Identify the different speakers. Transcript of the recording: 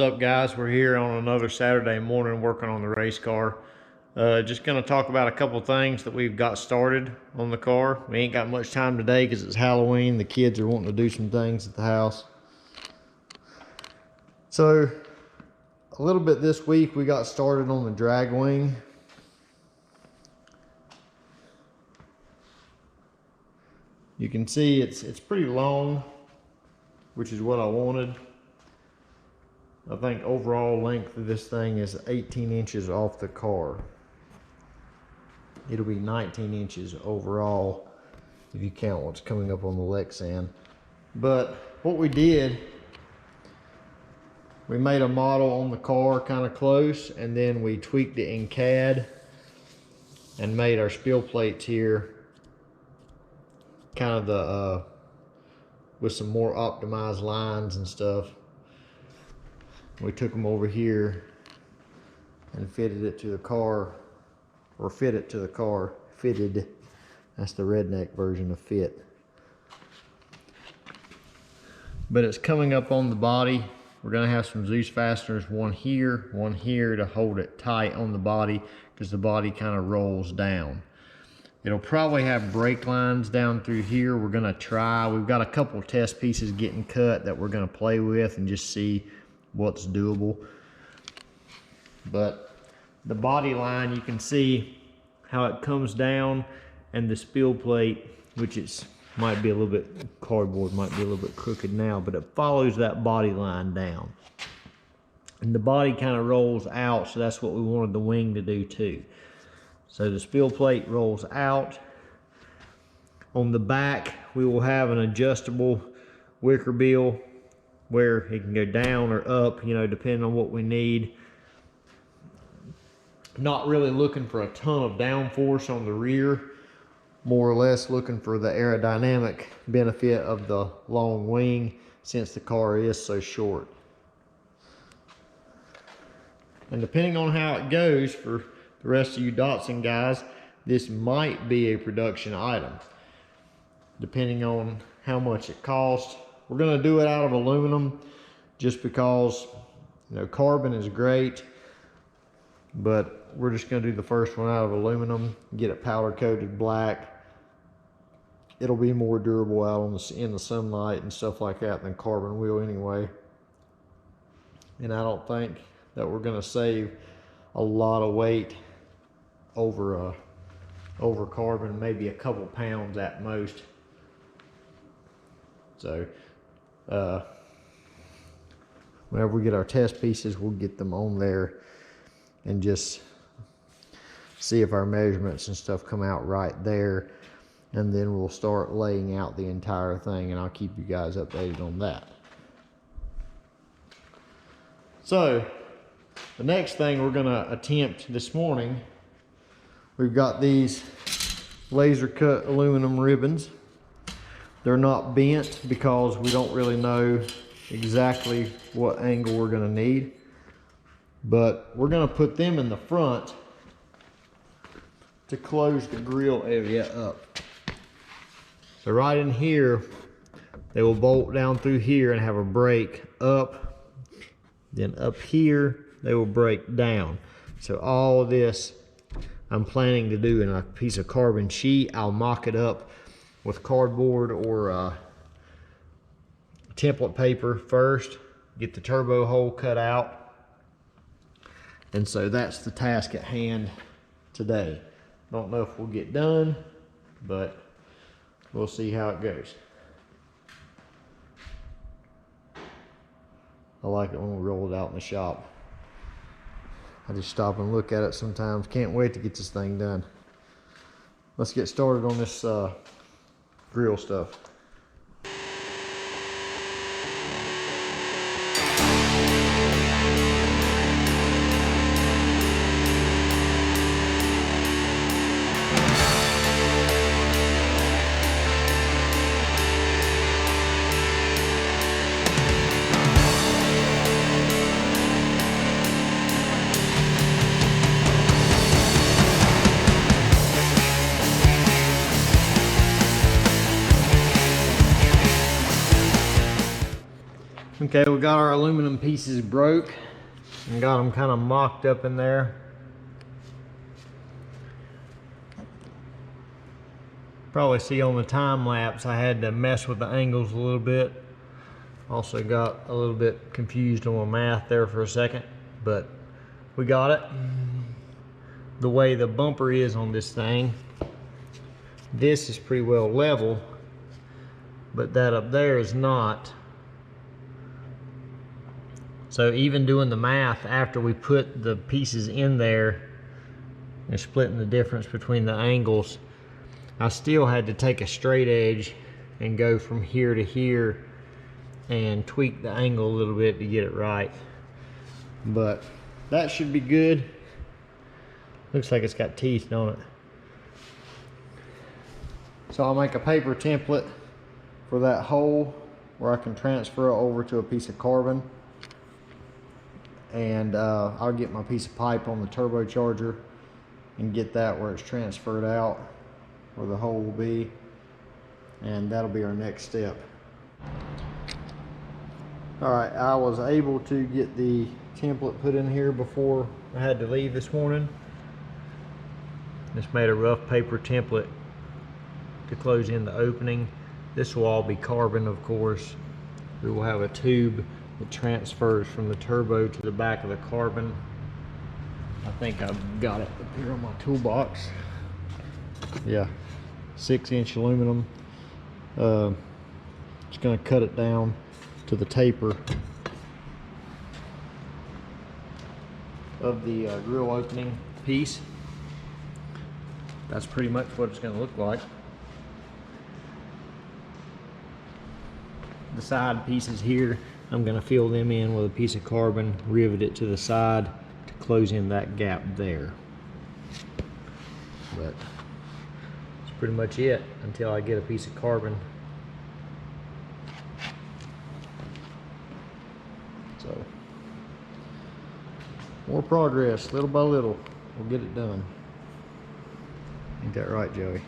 Speaker 1: up, guys? We're here on another Saturday morning working on the race car. Just going to talk about a couple things that we've got started on the car. We ain't got much time today because it's Halloween. The kids are wanting to do some things at the house. So a little bit this week we got started on the drag wing. You can see it's pretty long, which is what I wanted. I think overall length of this thing is 18 inches off the car. It'll be 19 inches overall if you count what's coming up on the Lexan. But what we did, we made a model on the car kind of close, and then we tweaked it in CAD and made our spill plates here kind of the with some more optimized lines and stuff. We took them over here and fitted it to the car, or fit it to the car. Fitted, that's the redneck version of fit. But it's coming up on the body. We're gonna have some Zeus fasteners, one here to hold it tight on the body, because the body kind of rolls down. It'll probably have brake lines down through here. We're gonna try. We've got a couple test pieces getting cut that we're gonna play with and just see what's doable. But the body line, you can see how it comes down, and the spill plate, which is might be a little bit, cardboard might be a little bit crooked now, but it follows that body line down. And the body kind of rolls out, so that's what we wanted the wing to do too. So the spill plate rolls out. On the back, we will have an adjustable wicker bill where it can go down or up, you know, depending on what we need. Not really looking for a ton of downforce on the rear, more or less looking for the aerodynamic benefit of the long wing since the car is so short. And depending on how it goes for the rest of you Datsun guys, this might be a production item, depending on how much it costs. We're gonna do it out of aluminum just because, you know, carbon is great, but we're just gonna do the first one out of aluminum, get it powder coated black. It'll be more durable out on in the sunlight and stuff like that than carbon will anyway. And I don't think that we're gonna save a lot of weight over carbon, maybe a couple pounds at most. So whenever we get our test pieces, we'll get them on there and just see if our measurements and stuff come out right there, and then we'll start laying out the entire thing, and I'll keep you guys updated on that. So the next thing we're gonna attempt this morning, we've got these laser cut aluminum ribbons. They're not bent because we don't really know exactly what angle we're gonna need, but we're gonna put them in the front to close the grill area up. So right in here, they will bolt down through here and have a break up. Then up here, they will break down. So all of this I'm planning to do in a piece of carbon sheet. I'll mock it up with cardboard or template paper first, get the turbo hole cut out. And so that's the task at hand today. Don't know if we'll get done, but we'll see how it goes. I like it when we roll it out in the shop. I just stop and look at it sometimes. Can't wait to get this thing done. Let's get started on this grill stuff. Okay, we got our aluminum pieces broke and got them kind of mocked up in there. Probably see on the time lapse I had to mess with the angles a little bit. Also got a little bit confused on my math there for a second, but we got it. The way the bumper is on this thing, this is pretty well level, but that up there is not. So even doing the math after we put the pieces in there and splitting the difference between the angles, I still had to take a straight edge and go from here to here and tweak the angle a little bit to get it right. But that should be good. Looks like it's got teeth, don't it? So I'll make a paper template for that hole where I can transfer it over to a piece of carbon. And I'll get my piece of pipe on the turbocharger and get that where it's transferred out, where the hole will be, and that'll be our next step. Alright, I was able to get the template put in here before I had to leave this morning. Just made a rough paper template to close in the opening. This will all be carbon, of course. We will have a tube that transfers from the turbo to the back of the carbon. I think I've got it up here on my toolbox. Yeah, 6-inch aluminum. Just gonna cut it down to the taper of the grill opening piece. That's pretty much what it's gonna look like. The side pieces here, I'm gonna fill them in with a piece of carbon, rivet it to the side to close in that gap there. But that's pretty much it until I get a piece of carbon. So, more progress, little by little, we'll get it done. Ain't that right, Joey?